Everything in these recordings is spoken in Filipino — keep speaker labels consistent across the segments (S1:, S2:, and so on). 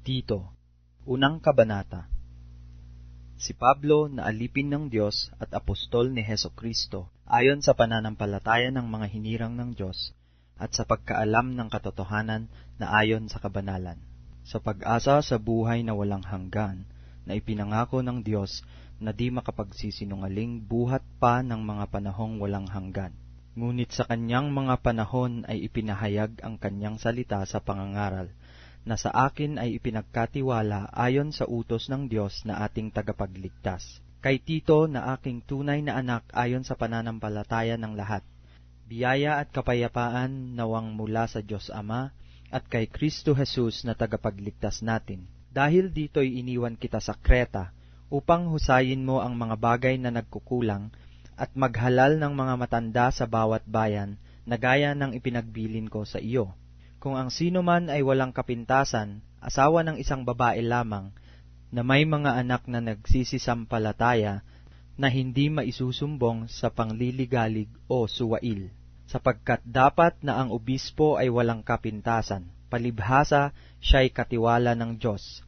S1: Tito, unang kabanata. Si Pablo na alipin ng Diyos at apostol ni Hesukristo, ayon sa pananampalataya ng mga hinirang ng Diyos, at sa pagkaalam ng katotohanan na ayon sa kabanalan, sa pag-asa sa buhay na walang hanggan, na ipinangako ng Diyos na di makapagsisinungaling buhat pa ng mga panahong walang hanggan. Ngunit sa kanyang mga panahon ay ipinahayag ang kanyang salita sa pangangaral, na sa akin ay ipinagkatiwala ayon sa utos ng Diyos na ating tagapagligtas. Kay Tito na aking tunay na anak ayon sa pananampalataya ng lahat, biyaya at kapayapaan nawang mula sa Diyos Ama at kay Kristo Jesus na tagapagligtas natin. Dahil dito'y iniwan kita sa Kreta, upang husayin mo ang mga bagay na nagkukulang at maghalal ng mga matanda sa bawat bayan na gaya ng ipinagbilin ko sa iyo. Kung ang sino man ay walang kapintasan, asawa ng isang babae lamang, na may mga anak na nagsisisampalataya, na hindi maisusumbong sa pangliligalig o suwail, sapagkat dapat na ang obispo ay walang kapintasan, palibhasa siya'y katiwala ng Diyos,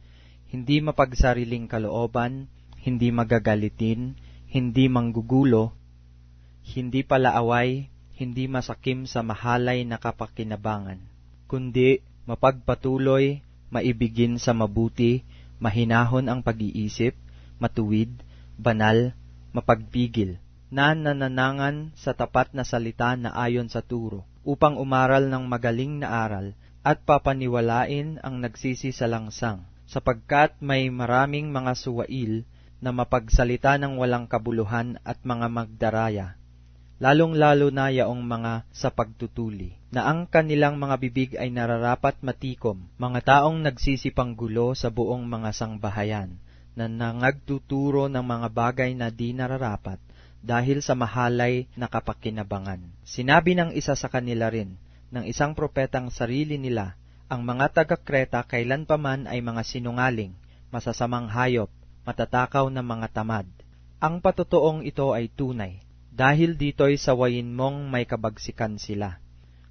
S1: hindi mapagsariling kalooban, hindi magagalitin, hindi manggugulo, hindi palaaway, hindi masakim sa mahalay na kapakinabangan, kundi mapagpatuloy, maibigin sa mabuti, mahinahon ang pag-iisip, matuwid, banal, mapagpigil, na nananangan sa tapat na salita na ayon sa turo, upang umaral ng magaling na aral, at papaniwalain ang nagsisisalangsang, sapagkat may maraming mga suwail na mapagsalita ng walang kabuluhan at mga magdaraya, lalong-lalo na yaong mga sa pagtutuli, na ang kanilang mga bibig ay nararapat matikom, mga taong nagsisipanggulo sa buong mga sangbahayan, na nangagtuturo ng mga bagay na di nararapat, dahil sa mahalay na kapakinabangan. Sinabi ng isa sa kanila rin, ng isang propetang sarili nila, ang mga taga-Kreta kailanpaman ay mga sinungaling, masasamang hayop, matatakaw na mga tamad. Ang patotoong ito ay tunay, dahil dito'y sawayin mong may kabagsikan sila,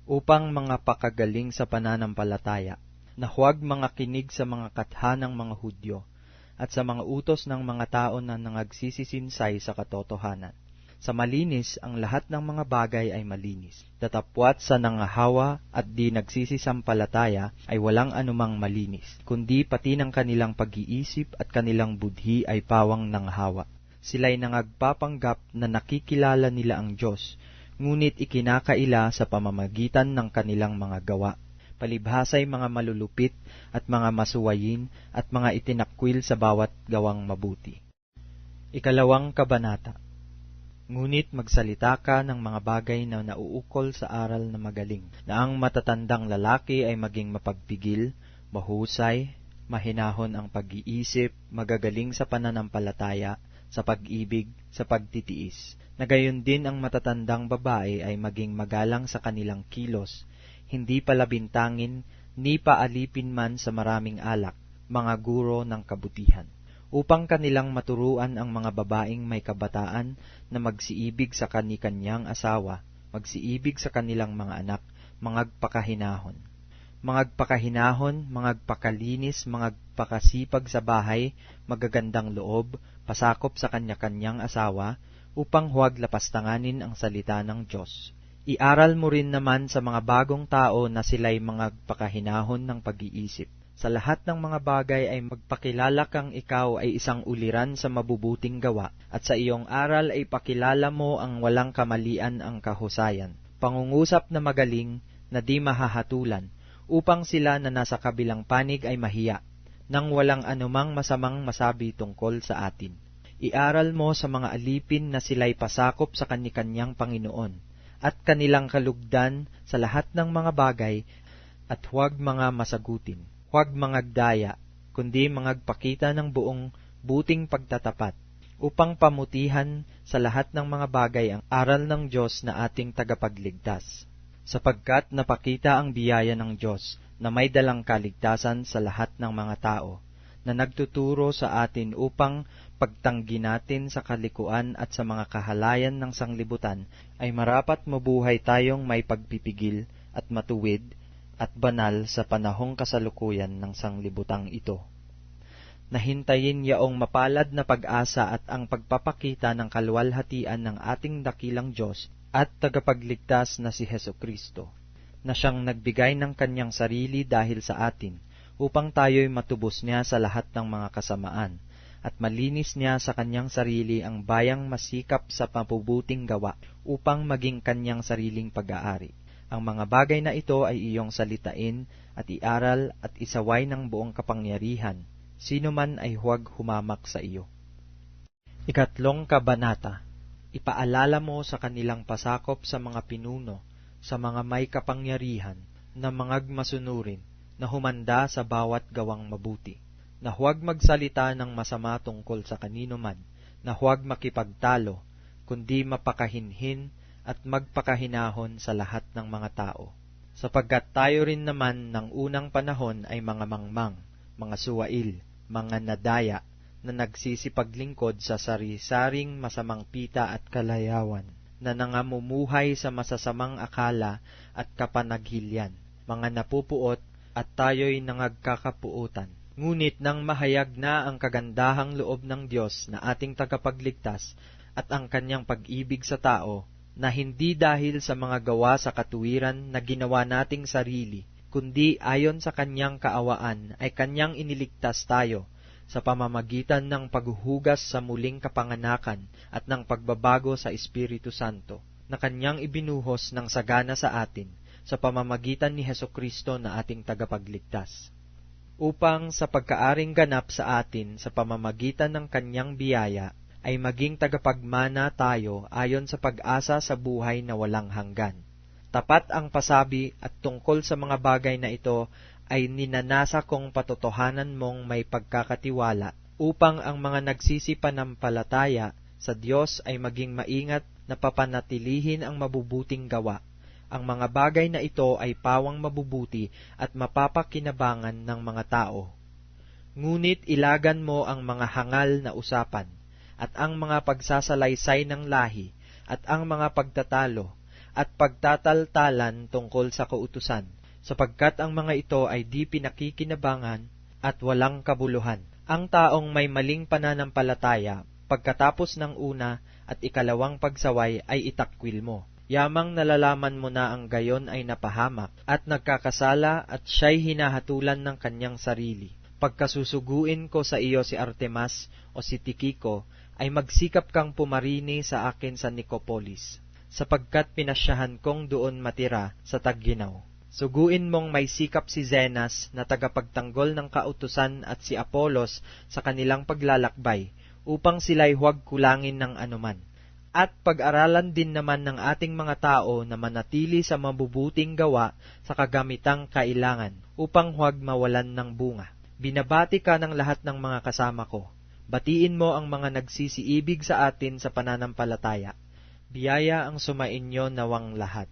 S1: upang mga pakagaling sa pananampalataya, na huwag mga kinig sa mga katha ng mga Hudyo, at sa mga utos ng mga tao na nangagsisisinsay sa katotohanan. Sa malinis, ang lahat ng mga bagay ay malinis. Tatapwat sa nangahawa at di nagsisisampalataya ay walang anumang malinis, kundi pati ng kanilang pag-iisip at kanilang budhi ay pawang nanghawa. Sila'y nangagpapanggap na nakikilala nila ang Diyos, ngunit ikinakaila sa pamamagitan ng kanilang mga gawa. Palibhasa'y mga malulupit at mga masuwayin at mga itinakwil sa bawat gawang mabuti. Ikalawang kabanata. Ngunit magsalita ka ng mga bagay na nauukol sa aral na magaling, na ang matatandang lalaki ay maging mapagpigil, mahusay, mahinahon ang pag-iisip, magagaling sa pananampalataya, sa pag-ibig, sa pagtitiis. Na gayon din ang matatandang babae ay maging magalang sa kanilang kilos, hindi palabintangin, ni paalipin man sa maraming alak, mga guro ng kabutihan, upang kanilang maturuan ang mga babaeng may kabataan na magsiibig sa kani-kanyang asawa, magsiibig sa kanilang mga anak, mangagpakahinahon. Mangagpakahinahon, mangagpakalinis, mangagpakasipag sa bahay, magagandang loob, pasakop sa kanya-kanyang asawa, upang huwag lapastanganin ang salita ng Diyos. Iaral mo rin naman sa mga bagong tao na sila'y mangagpakahinahon ng pag-iisip. Sa lahat ng mga bagay ay magpakilala kang ikaw ay isang uliran sa mabubuting gawa, at sa iyong aral ay pakilala mo ang walang kamalian ang kahusayan. Pangungusap na magaling na di mahahatulan, upang sila na nasa kabilang panig ay mahiya, nang walang anumang masamang masabi tungkol sa atin. Iaral mo sa mga alipin na sila'y pasakop sa kani-kanyang Panginoon, at kanilang kalugdan sa lahat ng mga bagay, at huwag mga masagutin. Huwag mangagdaya, kundi mangagpakita ng buong buting pagtatapat, upang pamutihan sa lahat ng mga bagay ang aral ng Diyos na ating tagapagligtas. Sapagkat napakita ang biyaya ng Diyos na may dalang kaligtasan sa lahat ng mga tao, na nagtuturo sa atin upang pagtanggi natin sa kalikuan at sa mga kahalayan ng sanglibutan, ay marapat mabuhay tayong may pagpipigil at matuwid, at banal sa panahong kasalukuyan ng sanglibutang ito. Nahintayin yaong mapalad na pag-asa at ang pagpapakita ng kaluwalhatian ng ating dakilang Diyos at tagapagligtas na si Hesukristo, na siyang nagbigay ng kanyang sarili dahil sa atin, upang tayo'y matubos niya sa lahat ng mga kasamaan, at malinis niya sa kanyang sarili ang bayang masikap sa mabubuting gawa, upang maging kanyang sariling pag-aari. Ang mga bagay na ito ay iyong salitain at iaral at isaway ng buong kapangyarihan. Sino man ay huwag humamak sa iyo. 3 Kabanata. Ipaalala mo sa kanilang pasakop sa mga pinuno, sa mga may kapangyarihan, na mga masunurin, na humanda sa bawat gawang mabuti, na huwag magsalita ng masama tungkol sa kanino man, na huwag makipagtalo, kundi mapakahinhin at magpakahinahon sa lahat ng mga tao. Sapagkat tayo rin naman ng unang panahon ay mga mangmang, mga suwail, mga nadaya, na nagsisipaglingkod sa sari-saring masamang pita at kalayawan, na nangamumuhay sa masasamang akala at kapanaghilyan, mga napupuot at tayo'y nangagkakapuutan. Ngunit nang mahayag na ang kagandahang loob ng Diyos na ating tagapagligtas at ang kanyang pag-ibig sa tao, na hindi dahil sa mga gawa sa katuwiran na ginawa nating sarili, kundi ayon sa kanyang kaawaan ay kanyang iniligtas tayo sa pamamagitan ng paghuhugas sa muling kapanganakan at ng pagbabago sa Espiritu Santo, na kanyang ibinuhos ng sagana sa atin sa pamamagitan ni Hesukristo na ating tagapagligtas, upang sa pagkaaring ganap sa atin sa pamamagitan ng kanyang biyaya, ay maging tagapagmana tayo ayon sa pag-asa sa buhay na walang hanggan. Tapat ang pasabi at tungkol sa mga bagay na ito ay ninanasa kong patotohanan mong may pagkakatiwala, upang ang mga nagsisipanampalataya sa Diyos ay maging maingat na papanatilihin ang mabubuting gawa. Ang mga bagay na ito ay pawang mabubuti at mapapakinabangan ng mga tao. Ngunit ilagan mo ang mga hangal na usapan, at ang mga pagsasalaysay ng lahi, at ang mga pagtatalo, at pagtataltalan tungkol sa kautusan, sapagkat ang mga ito ay di pinakikinabangan at walang kabuluhan. Ang taong may maling pananampalataya, pagkatapos ng una at ikalawang pagsaway ay itakwil mo. Yamang nalalaman mo na ang gayon ay napahamak at nagkakasala at siya'y hinahatulan ng kanyang sarili. Pagkasusuguin ko sa iyo si Artemas o si Tikiko, ay magsikap kang pumarini sa akin sa Nicopolis, sapagkat pinasyahan kong doon matira sa Tagginaw. Suguin mong may sikap si Zenas na tagapagtanggol ng kautusan at si Apolos sa kanilang paglalakbay, upang sila'y huwag kulangin ng anuman. At pag-aralan din naman ng ating mga tao na manatili sa mabubuting gawa sa kagamitang kailangan, upang huwag mawalan ng bunga. Binabati ka ng lahat ng mga kasama ko. Batiin mo ang mga nagsisiibig sa atin sa pananampalataya. Biyaya ang sumainyo nawang lahat.